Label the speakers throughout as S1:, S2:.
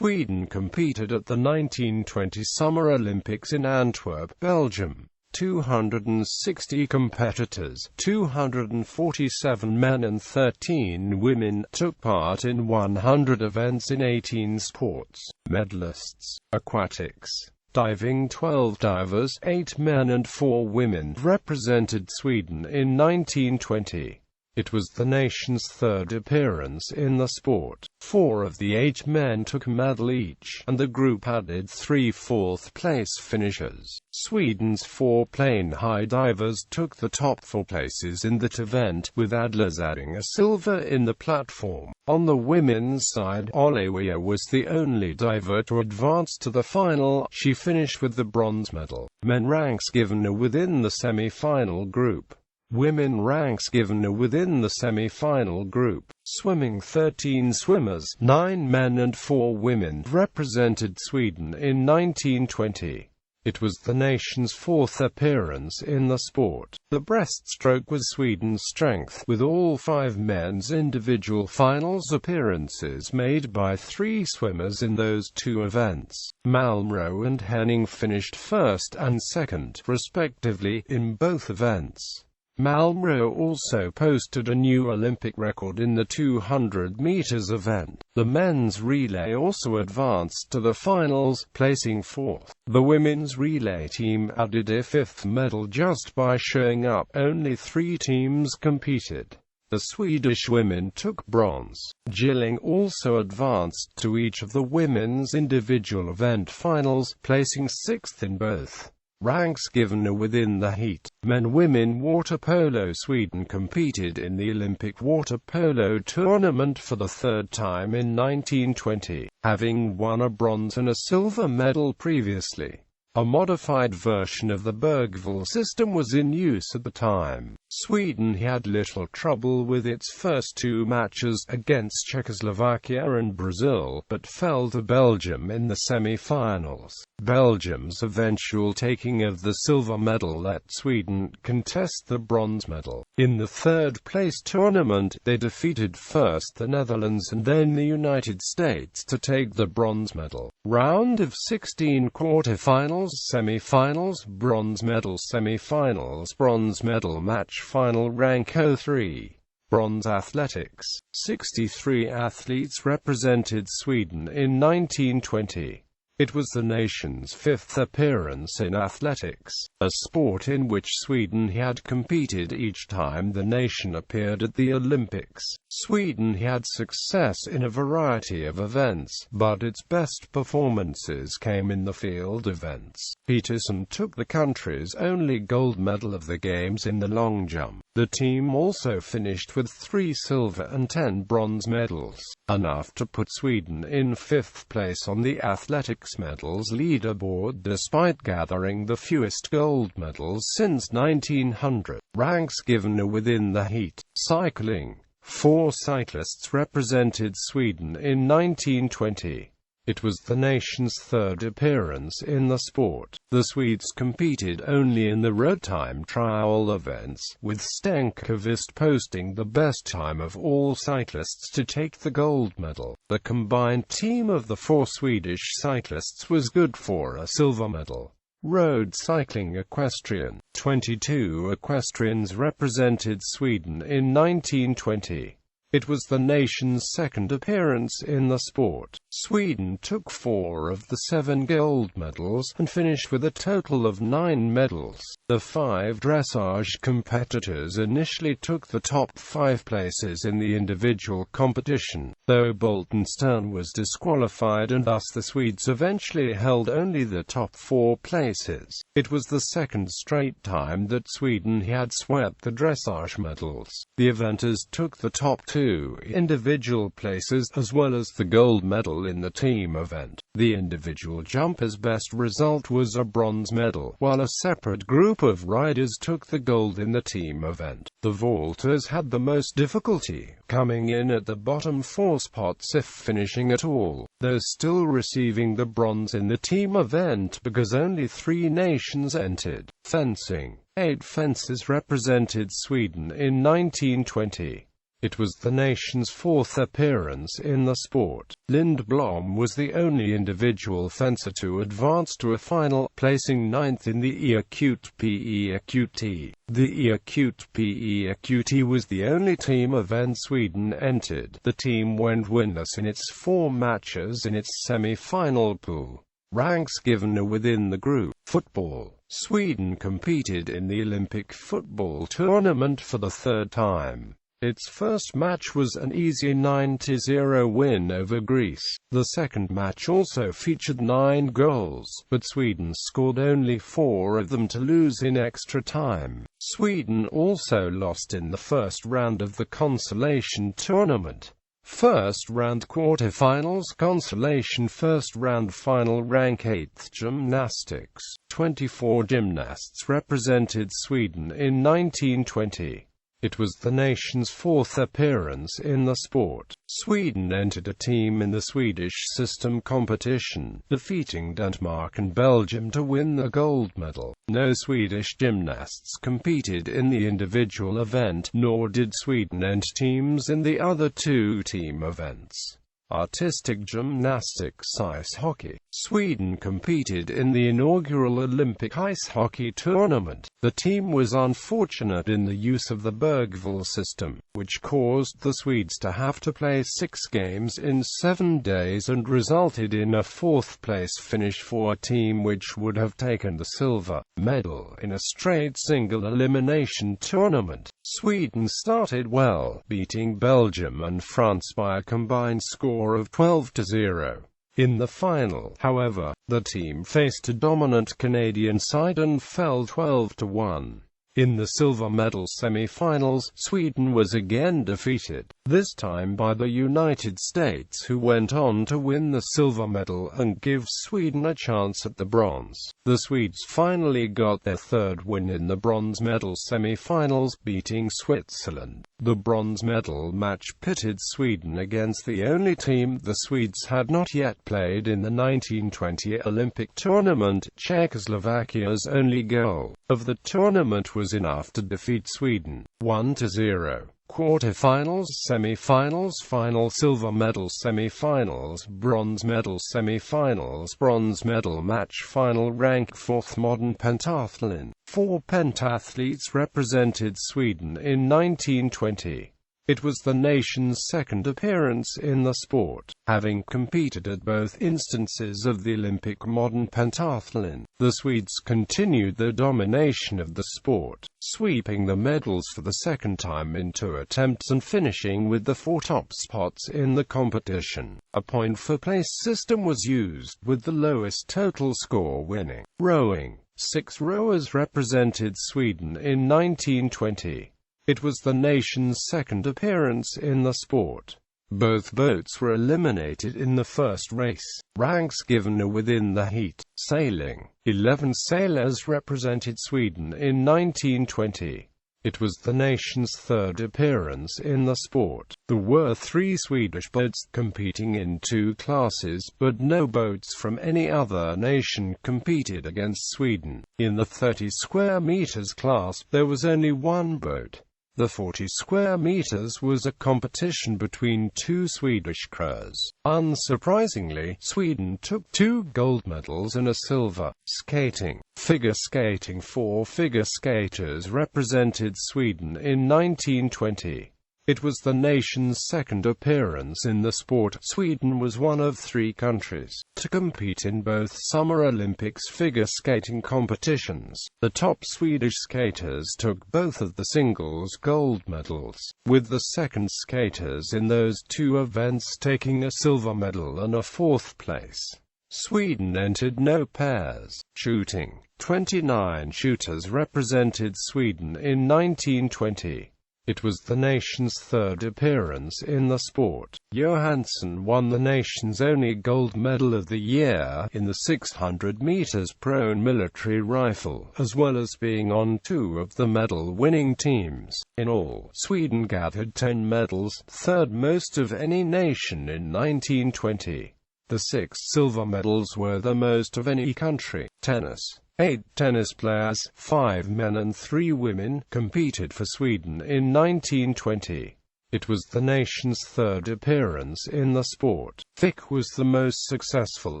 S1: Sweden competed at the 1920 Summer Olympics in Antwerp, Belgium. 260 competitors, 247 men and 13 women, took part in 100 events in 18 sports. Medalists: aquatics, diving. 12 divers, 8 men and 4 women, represented Sweden in 1920. It was the nation's third appearance in the sport. 4 of the 8 men took a medal each, and the group added 3 fourth-place finishers. Sweden's 4 plain high divers took the top 4 places in that event, with Adlers adding a silver in the platform. On the women's side, Olivia was the only diver to advance to the final. She finished with the bronze medal. Men ranks given are within the semi-final group. Women ranks given are within the semi-final group. Swimming: 13 swimmers, 9 men and 4 women, represented Sweden in 1920. It was the nation's 4th appearance in the sport. The breaststroke was Sweden's strength, with all 5 men's individual finals appearances made by 3 swimmers in those 2 events. Malmrö and Henning finished first and second, respectively, in both events. Malmrö also posted a new Olympic record in the 200 meters event. The men's relay also advanced to the finals, placing 4th. The women's relay team added a 5th medal just by showing up. Only 3 teams competed. The Swedish women took bronze. Gilling also advanced to each of the women's individual event finals, placing 6th in both. Ranks given are within the heat. Men/women water polo. Sweden competed in the Olympic water polo tournament for the 3rd time in 1920, having won a bronze and a silver medal previously. A modified version of the Bergvall system was in use at the time. Sweden had little trouble with its first 2 matches, against Czechoslovakia and Brazil, but fell to Belgium in the semi-finals. Belgium's eventual taking of the silver medal let Sweden contest the bronze medal. In the 3rd-place tournament, they defeated first the Netherlands and then the United States to take the bronze medal. Round of 16 quarterfinals, semi-finals, bronze medal, semi-finals, bronze medal, match final, rank 03. Bronze athletics. 63 athletes represented Sweden in 1920. It was the nation's 5th appearance in athletics, a sport in which Sweden had competed each time the nation appeared at the Olympics. Sweden had success in a variety of events, but its best performances came in the field events. Peterson took the country's only gold medal of the Games in the long jump. The team also finished with 3 silver and 10 bronze medals, enough to put Sweden in 5th place on the athletics medals leaderboard despite gathering the fewest gold medals since 1900. Ranks given are within the heat. Cycling. 4 cyclists represented Sweden in 1920. It was the nation's 3rd appearance in the sport. The Swedes competed only in the road time trial events, with Stenqvist posting the best time of all cyclists to take the gold medal. The combined team of the 4 Swedish cyclists was good for a silver medal. Road cycling. Equestrian. 22 equestrians represented Sweden in 1920. It was the nation's 2nd appearance in the sport. Sweden took 4 of the 7 gold medals, and finished with a total of 9 medals. The 5 dressage competitors initially took the top 5 places in the individual competition, though Boltenstern was disqualified and thus the Swedes eventually held only the top 4 places. It was the 2nd straight time that Sweden had swept the dressage medals. The eventers took the top 2 individual places, as well as the gold medal in the team event. The individual jumper's best result was a bronze medal, while a separate group of riders took the gold in the team event. The vaulters had the most difficulty, coming in at the bottom 4 spots if finishing at all, though still receiving the bronze in the team event because only 3 nations entered. Fencing. 8 fences represented Sweden in 1920. It was the nation's fourth appearance in the sport. Lindblom was the only individual fencer to advance to a final, placing ninth in the EAQT PEAQT. The EAQT PEAQT was the only team event Sweden entered. The team went winless in its 4 matches in its semi-final pool. Ranks given within the group. Football. Sweden competed in the Olympic football tournament for the 3rd time. Its first match was an easy 9-0 win over Greece. The second match also featured 9 goals, but Sweden scored only 4 of them to lose in extra time. Sweden also lost in the first round of the consolation tournament. First round quarterfinals consolation, first round final, rank 8th. Gymnastics. 24 gymnasts represented Sweden in 1920. It was the nation's 4th appearance in the sport. Sweden entered a team in the Swedish system competition, defeating Denmark and Belgium to win the gold medal. No Swedish gymnasts competed in the individual event, nor did Sweden enter teams in the other 2 team events. Artistic gymnastics. Ice hockey. Sweden competed in the inaugural Olympic ice hockey tournament. The team was unfortunate in the use of the Bergvall system, which caused the Swedes to have to play 6 games in 7 days and resulted in a 4th-place finish for a team which would have taken the silver medal in a straight single elimination tournament. Sweden started well, beating Belgium and France by a combined score of 12-0. In the final, however, the team faced a dominant Canadian side and fell 12-1. In the silver medal semi-finals, Sweden was again defeated, this time by the United States, who went on to win the silver medal and give Sweden a chance at the bronze. The Swedes finally got their 3rd win in the bronze medal semi-finals, beating Switzerland. The bronze medal match pitted Sweden against the only team the Swedes had not yet played in the 1920 Olympic tournament. Czechoslovakia's only goal of the tournament was enough to defeat Sweden, 1-0. Quarterfinals, semi-finals, final. Silver medal semi-finals, bronze medal semi-finals, bronze medal match final, rank 4th. Modern pentathlon. 4 pentathletes represented Sweden in 1920. It was the nation's 2nd appearance in the sport, having competed at both instances of the Olympic modern pentathlon. The Swedes continued their domination of the sport, sweeping the medals for the 2nd time in 2 attempts and finishing with the 4 top spots in the competition. A point-for-place system was used, with the lowest total score winning. Rowing. 6 rowers represented Sweden in 1920. It was the nation's 2nd appearance in the sport. Both boats were eliminated in the first race. Ranks given within the heat. Sailing. 11 sailors represented Sweden in 1920. It was the nation's 3rd appearance in the sport. There were 3 Swedish boats competing in 2 classes, but no boats from any other nation competed against Sweden. In the 30 square meters class, there was only 1 boat. The 40 square meters was a competition between 2 Swedish crews. Unsurprisingly, Sweden took 2 gold medals and a silver. Skating. Figure skating. 4 figure skaters represented Sweden in 1920. It was the nation's 2nd appearance in the sport. Sweden was one of 3 countries to compete in both Summer Olympics figure skating competitions. The top Swedish skaters took both of the singles gold medals, with the 2nd skaters in those 2 events taking a silver medal and a 4th place. Sweden entered no pairs. Shooting. 29 shooters represented Sweden in 1920. It was the nation's 3rd appearance in the sport. Johansson won the nation's only gold medal of the year in the 600 meters prone military rifle, as well as being on 2 of the medal-winning teams. In all, Sweden gathered 10 medals, 3rd most of any nation in 1920. The 6 silver medals were the most of any country. Tennis. 8 tennis players, 5 men and 3 women, competed for Sweden in 1920. It was the nation's third appearance in the sport. Vick was the most successful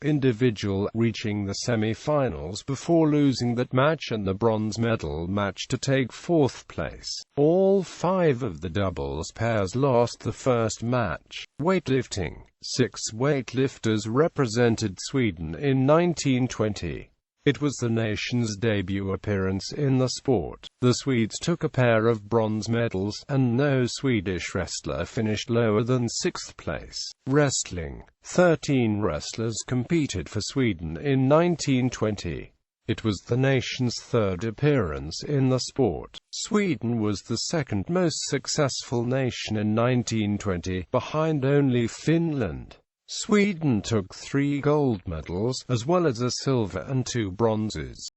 S1: individual, reaching the semi-finals before losing that match and the bronze medal match to take fourth place. All 5 of the doubles pairs lost the first match. Weightlifting. 6 weightlifters represented Sweden in 1920. It was the nation's debut appearance in the sport. The Swedes took a pair of bronze medals, and no Swedish wrestler finished lower than 6th place. Wrestling. 13 wrestlers competed for Sweden in 1920. It was the nation's third appearance in the sport. Sweden was the second most successful nation in 1920, behind only Finland. Sweden took 3 gold medals, as well as a silver and 2 bronzes.